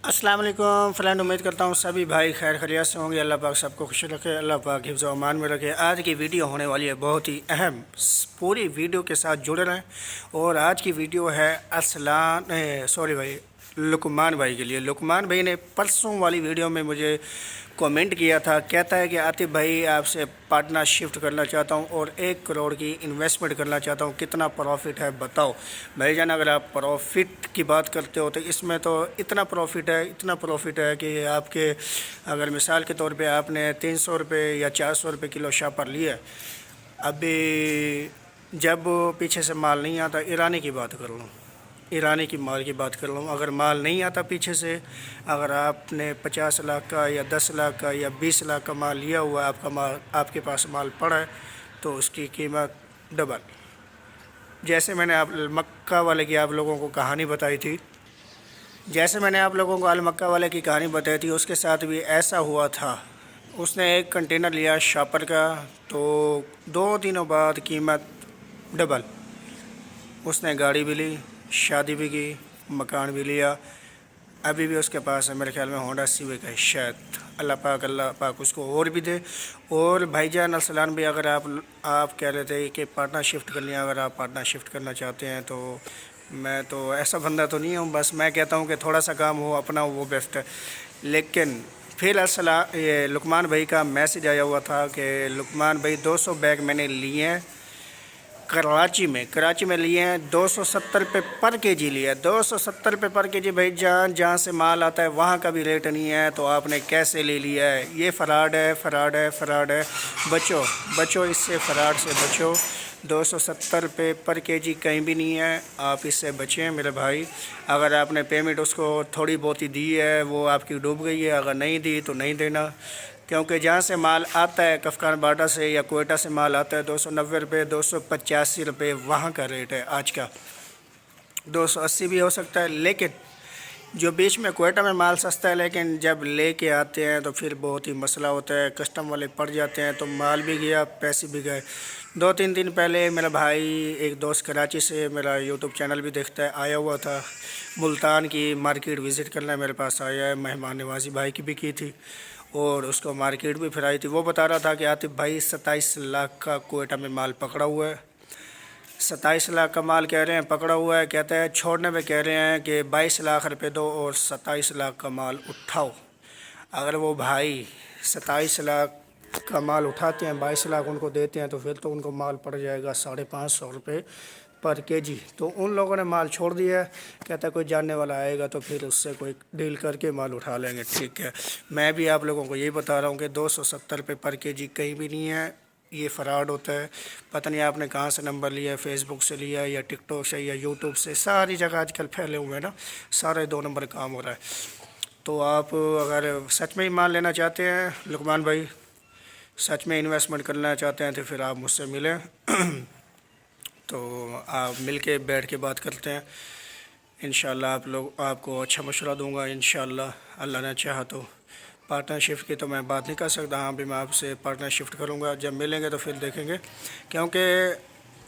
अस्सलाम वालेकुम फ्रेंड, उम्मीद करता हूँ सभी भाई खैर खैरियत से होंगे। अल्लाह पाक सबको खुश रखे, अल्लाह पाक हिफ्ज़ व अमान में रखे। आज की वीडियो होने वाली है बहुत ही अहम, पूरी वीडियो के साथ जुड़े रहें। और आज की वीडियो है लुकमान भाई के लिए। लुकमान भाई ने परसों वाली वीडियो में मुझे कमेंट किया था, कहता है कि आतिफ भाई आपसे पार्टनर शिफ्ट करना चाहता हूं और 1 करोड़ की इन्वेस्टमेंट करना चाहता हूं, कितना प्रॉफिट है बताओ। भाईजान अगर आप प्रॉफिट की बात करते हो तो इसमें तो इतना प्रॉफिट है कि आपके अगर मिसाल के तौर पे आपने 300 रुपये या 400 रुपये किलो शापर लिया, अभी जब पीछे से माल नहीं आता, ईरानी की बात कर लूँ, ईरानी की माल की बात कर लूँ, अगर माल नहीं आता पीछे से, अगर आपने 50 लाख का या 10 लाख का या 20 लाख का माल लिया हुआ है, आपका माल आपके पास माल पड़ा है, तो उसकी कीमत डबल। जैसे मैंने आप मक्का वाले की आप लोगों को कहानी बताई थी, जैसे मैंने आप लोगों को अल मक्का वाले की कहानी बताई थी, उसके साथ भी ऐसा हुआ था। उसने एक कंटेनर लिया शापर का, तो 2 दिनों बाद कीमत डबल। उसने गाड़ी भी ली, शादी भी की, मकान भी लिया, अभी भी उसके पास है मेरे ख्याल में होंडा सिविक है शायद। अल्लाह पाक उसको और भी दे। और भाईजान अरसलान भी, अगर आप कह रहे थे कि पार्टनर शिफ्ट करनी है, अगर आप पार्टनर शिफ्ट करना चाहते हैं तो मैं तो ऐसा बंदा तो नहीं हूँ, बस मैं कहता हूँ कि थोड़ा सा काम हो अपना वो बेस्ट है। लेकिन फिर ये लुकमान भाई का मैसेज आया हुआ था कि लुकमान भाई 200 बैग मैंने लिए हैं कराची में लिए हैं, 270 रुपये पर केजी लिया है। 270 रुपये पर केजी भाई जहाँ से माल आता है वहाँ का भी रेट नहीं है, तो आपने कैसे ले लिया है? ये फ्रॉड है। बचो इससे, फ्रॉड से बचो। 270 रुपये पर केजी कहीं भी नहीं है, आप इससे बचें मेरे भाई। अगर आपने पेमेंट उसको थोड़ी बहुत ही दी है, वो आपकी डूब गई है, अगर नहीं दी तो नहीं देना। क्योंकि जहाँ से माल आता है कफ्कान बाटा से या कोयटा से माल आता है, 290 रुपये 285 रुपये वहाँ का रेट है आज का। 280 भी हो सकता है, लेकिन जो बीच में कोयटा में माल सस्ता है, लेकिन जब लेके आते हैं तो फिर बहुत ही मसला होता है, कस्टम वाले पड़ जाते हैं, तो माल भी गया, पैसे भी गए। 2-3 दिन पहले मेरा भाई, एक दोस्त कराची से मेरा यूट्यूब चैनल भी देखता है, आया हुआ था मुल्तान की मार्केट विज़िट करना, मेरे पास आया है, मेहमान नवाजी भाई की भी की थी और उसको मार्केट भी फिराई थी। वो बता रहा था कि आतिफ भाई 27 लाख का कोयटा में माल पकड़ा हुआ है। 27 लाख का माल कह रहे हैं पकड़ा हुआ है, कहते हैं छोड़ने में कह रहे हैं कि 22 लाख रुपए दो और 27 लाख का माल उठाओ। अगर वो भाई 27 लाख का माल उठाते हैं, 22 लाख उनको देते हैं, तो फिर तो उनको माल पड़ जाएगा 550 रुपये पर केजी। तो उन लोगों ने माल छोड़ दिया है, कहता है कोई जानने वाला आएगा तो फिर उससे कोई डील करके माल उठा लेंगे। ठीक है, मैं भी आप लोगों को यही बता रहा हूँ कि 270 रुपये पर केजी कहीं भी नहीं है, ये फ्रॉड होता है। पता नहीं आपने कहाँ से नंबर लिया है, फेसबुक से लिया या टिकटॉक से या यूट्यूब से, सारी जगह आजकल फैले हुए हैं ना, सारे 2 नंबर काम हो रहा है। तो आप अगर सच में ही माल लेना चाहते हैं लुकमान भाई, सच में इन्वेस्टमेंट करना चाहते हैं, तो फिर आप मुझसे मिलें तो आप मिल के बैठ के बात करते हैं। इंशाल्लाह आपको अच्छा मशवरा दूंगा इंशाल्लाह, अल्लाह ने चाहा तो। पार्टनरशिप की तो मैं बात नहीं कर सकता, हाँ भी मैं आपसे पार्टनरशिप करूँगा, जब मिलेंगे तो फिर देखेंगे। क्योंकि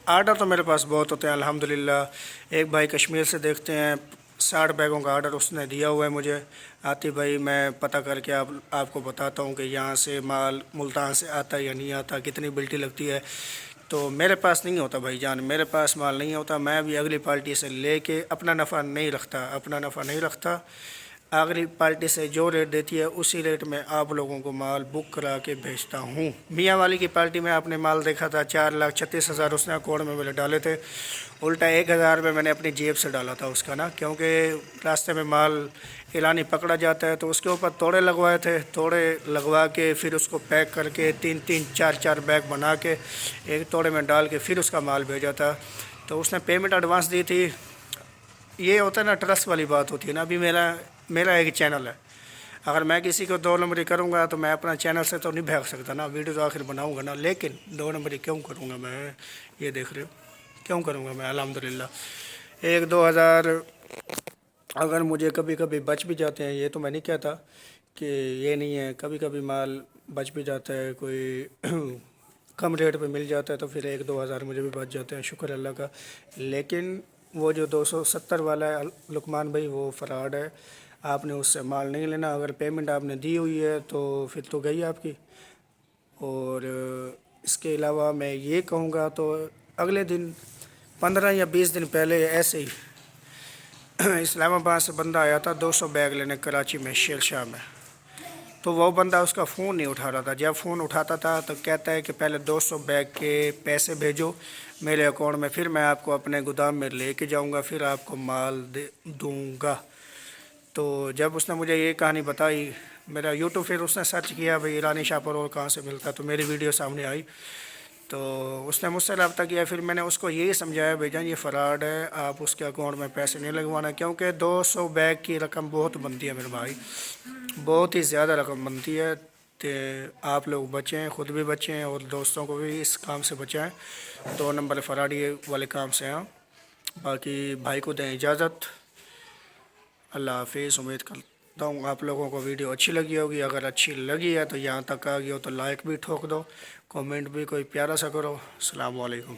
आर्डर तो मेरे पास बहुत होते हैं अल्हम्दुलिल्लाह। एक भाई कश्मीर से देखते हैं, 60 बैगों का आर्डर उसने दिया हुआ है मुझे। आतिफ भाई मैं पता करके आपको बताता हूँ कि यहाँ से माल मुल्तान से आता है या नहीं आता, कितनी बिल्टी लगती है। तो मेरे पास नहीं होता भाईजान, मेरे पास माल नहीं होता, मैं भी अगली पार्टी से लेके अपना नफ़ा नहीं रखता। अगली पार्टी से जो रेट देती है उसी रेट में आप लोगों को माल बुक करा के भेजता हूँ। मियाँ वाली की पार्टी में आपने माल देखा था, 4,36,000 उसने अकाउंट में मेरे डाले थे, उल्टा 1,000 रुपये मैंने अपनी जेब से डाला था उसका ना, क्योंकि रास्ते में माल ईरानी पकड़ा जाता है, तो उसके ऊपर तोड़े लगवाए थे, तोड़े लगवा के फिर उसको पैक करके 3-3 4-4 बैग बना के एक तोड़े में डाल के फिर उसका माल भेजा था। तो उसने पेमेंट एडवांस दी थी। ये होता है ना, ट्रस्ट वाली बात होती है ना। अभी मेरा एक चैनल है, अगर मैं किसी को 2 नंबरी करूँगा तो मैं अपना चैनल से तो नहीं भाग सकता ना, वीडियो तो आखिर बनाऊँगा ना, लेकिन 2 नंबरी क्यों करूँगा मैं? ये देख रहे हो, क्यों करूँगा मैं? अल्हम्दुलिल्लाह 1-2 हज़ार अगर मुझे कभी कभी बच भी जाते हैं, ये तो मैं नहीं कहता कि ये नहीं है, कभी कभी माल बच भी जाता है, कोई कम रेट पे मिल जाता है, तो फिर 1-2 हज़ार मुझे भी बच जाते हैं, शुक्र अल्लाह का। लेकिन वो जो 270 वाला है लुकमान भाई, वो फ्रॉड है। آپ نے اس سے مال نہیں لینا. اگر پیمنٹ آپ نے دی ہوئی ہے تو پھر تو گئی آپ کی. اور اس کے علاوہ میں یہ کہوں گا تو اگلے دن 15 یا 20 دن پہلے ایسے ہی اسلام آباد سے بندہ آیا تھا 200 بیگ لینے کراچی میں شیر شاہ میں. تو وہ بندہ اس کا فون نہیں اٹھا رہا تھا. جب فون اٹھاتا تھا تو کہتا ہے کہ پہلے 200 بیگ کے پیسے بھیجو میرے اکاؤنٹ میں, پھر میں آپ کو اپنے گودام میں لے کے جاؤں گا, پھر آپ کو مال دوں گا. تو جب اس نے مجھے یہ کہانی بتائی, میرا یوٹیوب پھر اس نے سرچ کیا بھئی ایرانی شاہ پرور کہاں سے ملتا ہے, تو میری ویڈیو سامنے آئی. تو اس نے مجھ سے رابطہ کیا. پھر میں نے اس کو یہی سمجھایا بھائی جان یہ فراڈ ہے, آپ اس کے اکاؤنٹ میں پیسے نہیں لگوانا, کیونکہ 200 بیگ کی رقم بہت بنتی ہے میرے بھائی, بہت ہی زیادہ رقم بنتی ہے. کہ آپ لوگ بچیں, خود بھی بچیں اور دوستوں کو بھی اس کام سے بچائیں. 2 نمبر فراڈی والے کام سے ہیں. باقی بھائی کو دیں اجازت. اللہ حافظ. امید کرتا ہوں آپ لوگوں کو ویڈیو اچھی لگی ہوگی. اگر اچھی لگی ہے تو یہاں تک آ گئی ہو تو لائک بھی ٹھوک دو, کمنٹ بھی کوئی پیارا سا کرو. السلام علیکم.